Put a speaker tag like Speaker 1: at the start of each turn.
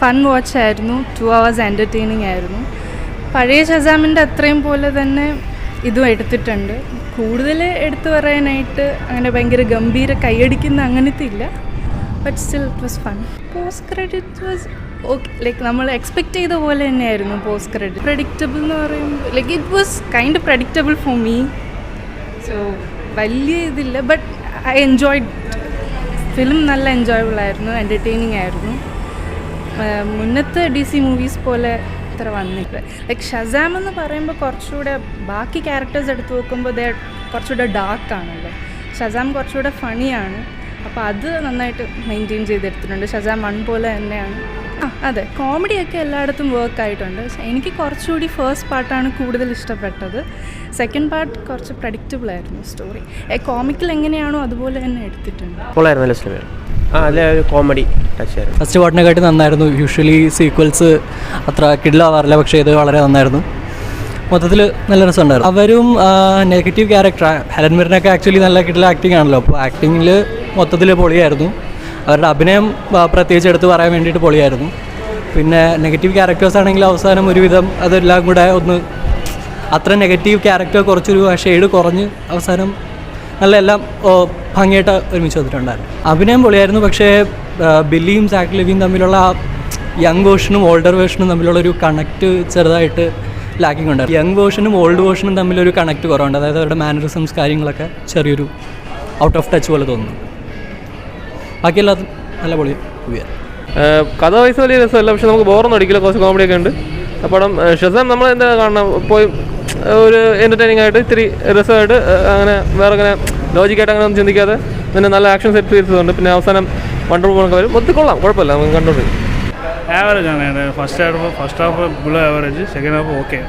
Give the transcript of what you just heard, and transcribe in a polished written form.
Speaker 1: Fun watch ആയിരുന്നു. 2 hours entertaining ആയിരുന്നു. പഴയ ഷസാമിൻ്റെ അത്രയും പോലെ തന്നെ ഇതും എടുത്തിട്ടുണ്ട്. കൂടുതൽ എടുത്തു പറയാനായിട്ട് അങ്ങനെ ഭയങ്കര ഗംഭീര കൈയടിക്കുന്ന അങ്ങനത്തെ ഇല്ല. But still it was fun. Post credit was okay, like നമ്മൾ എക്സ്പെക്റ്റ് ചെയ്ത പോലെ തന്നെയായിരുന്നു പോസ്റ്റ് ക്രെഡിറ്റ്. പ്രഡിക്റ്റബിൾ എന്ന് പറയുമ്പോൾ like it was kind predictable for me. So വലിയ ഇതില്ല, ബട്ട് ഐ എൻജോയ്ഡ് ഫിലിം. നല്ല എൻജോയബിൾ ആയിരുന്നു, എൻ്റർടൈനിങ് ആയിരുന്നു. മുന്നത്തെ DC മൂവീസ് പോലെ ഇത്ര വന്നിട്ട് ലൈക്ക് ഷസാം എന്ന് പറയുമ്പോൾ കുറച്ചുകൂടെ ബാക്കി ക്യാരക്ടേഴ്സ് എടുത്ത് നോക്കുമ്പോൾ കുറച്ചുകൂടെ ഡാർക്കാണല്ലോ. ഷസാം കുറച്ചുകൂടെ ഫണിയാണ്. അപ്പോൾ അത് നന്നായിട്ട് മെയിൻറ്റെയിൻ ചെയ്തെടുത്തിട്ടുണ്ട്. ഷസാം 1 പോലെ തന്നെയാണ്. അതെ, കോമഡിയൊക്കെ എല്ലായിടത്തും വർക്ക് ആയിട്ടുണ്ട്. എനിക്ക് കുറച്ചുകൂടി ഫസ്റ്റ് പാർട്ടാണ് കൂടുതൽ ഇഷ്ടപ്പെട്ടത്. സെക്കൻഡ് പാർട്ട് കുറച്ച് പ്രഡിക്റ്റബിൾ ആയിരുന്നു സ്റ്റോറി. കോമിക്കൽ എങ്ങനെയാണോ അതുപോലെ തന്നെ എടുത്തിട്ടുണ്ട്.
Speaker 2: കോമഡി ടച്ച് ആയിരുന്നു.
Speaker 3: ഫസ്റ്റ് പാർട്ടിനെക്കാട്ടി നന്നായിരുന്നു. യൂഷ്വലി സീക്വൽസ് അത്ര കിഡിലാവാറില്ല, പക്ഷേ ഇത് വളരെ നന്നായിരുന്നു. മൊത്തത്തിൽ നല്ല രസമുണ്ടായിരുന്നു. അവരും നെഗറ്റീവ് ക്യാരക്ടർ ഹെലൻ മിറിനൊക്കെ ആക്ച്വലി നല്ല കിഡിൽ ആക്ടിങ് ആണല്ലോ. അപ്പോൾ ആക്ടിങ്ങിൽ മൊത്തത്തിൽ പൊളിയായിരുന്നു. അവരുടെ അഭിനയം പ്രത്യേകിച്ച് എടുത്ത് പറയാൻ വേണ്ടിയിട്ട് പൊളിയായിരുന്നു. പിന്നെ നെഗറ്റീവ് ക്യാരക്ടേഴ്സ് ആണെങ്കിൽ അവസാനം ഒരുവിധം അതെല്ലാം കൂടെ ഒന്ന് അത്ര നെഗറ്റീവ് ക്യാരക്ടർ കുറച്ചൊരു ഷെയ്ഡ് കുറഞ്ഞ് അവസാനം നല്ല എല്ലാം ഭംഗിയായിട്ട് ഒരുമിച്ച് വന്നിട്ടുണ്ടായിരുന്നു. അഭിനയം പൊളിയായിരുന്നു. പക്ഷേ ബില്ലിയും സാക് ലിവിയും തമ്മിലുള്ള യങ് വേർഷനും ഓൾഡർ വേർഷനും തമ്മിലുള്ളൊരു കണക്റ്റ് ചെറുതായിട്ട് ലാക്കിംഗ് ഉണ്ടായിരുന്നു. യങ് വേർഷനും ഓൾഡ് വേർഷനും തമ്മിലൊരു കണക്റ്റ് കുറവുണ്ട്. അതായത് അവരുടെ മാനറിസംസ് കാര്യങ്ങളൊക്കെ ചെറിയൊരു ഔട്ട് ഓഫ് ടച്ച് പോലെ തോന്നുന്നു. ബാക്കിയെല്ലാം നല്ല പൊളിയാണ്.
Speaker 4: കഥ വയസ്സ് വലിയ രസമല്ല, പക്ഷെ നമുക്ക് ബോറൊന്നും അടിക്കില്ല. കുറച്ച് കോമഡിയൊക്കെ ഉണ്ട്. പടം ഷസാം നമ്മൾ എന്താ കാണണം, പോയി ഒരു എൻ്റർടൈനിങ് ആയിട്ട് ഇത്തിരി രസമായിട്ട് അങ്ങനെ വേറെ അങ്ങനെ ലോജിക്കായിട്ട് അങ്ങനെ ഒന്നും ചിന്തിക്കാതെ പിന്നെ നല്ല ആക്ഷൻ സെറ്റ് ചെയ്തിട്ടുണ്ട്. പിന്നെ അവസാനം വണ്ടർ വുമണൊക്കെ വരും. മൊത്തം കൊള്ളാം, കുഴപ്പമില്ല, നമുക്ക് കണ്ടോണ്ട്.
Speaker 5: ആവറേജ് ആണ്. First half below average, second half okay.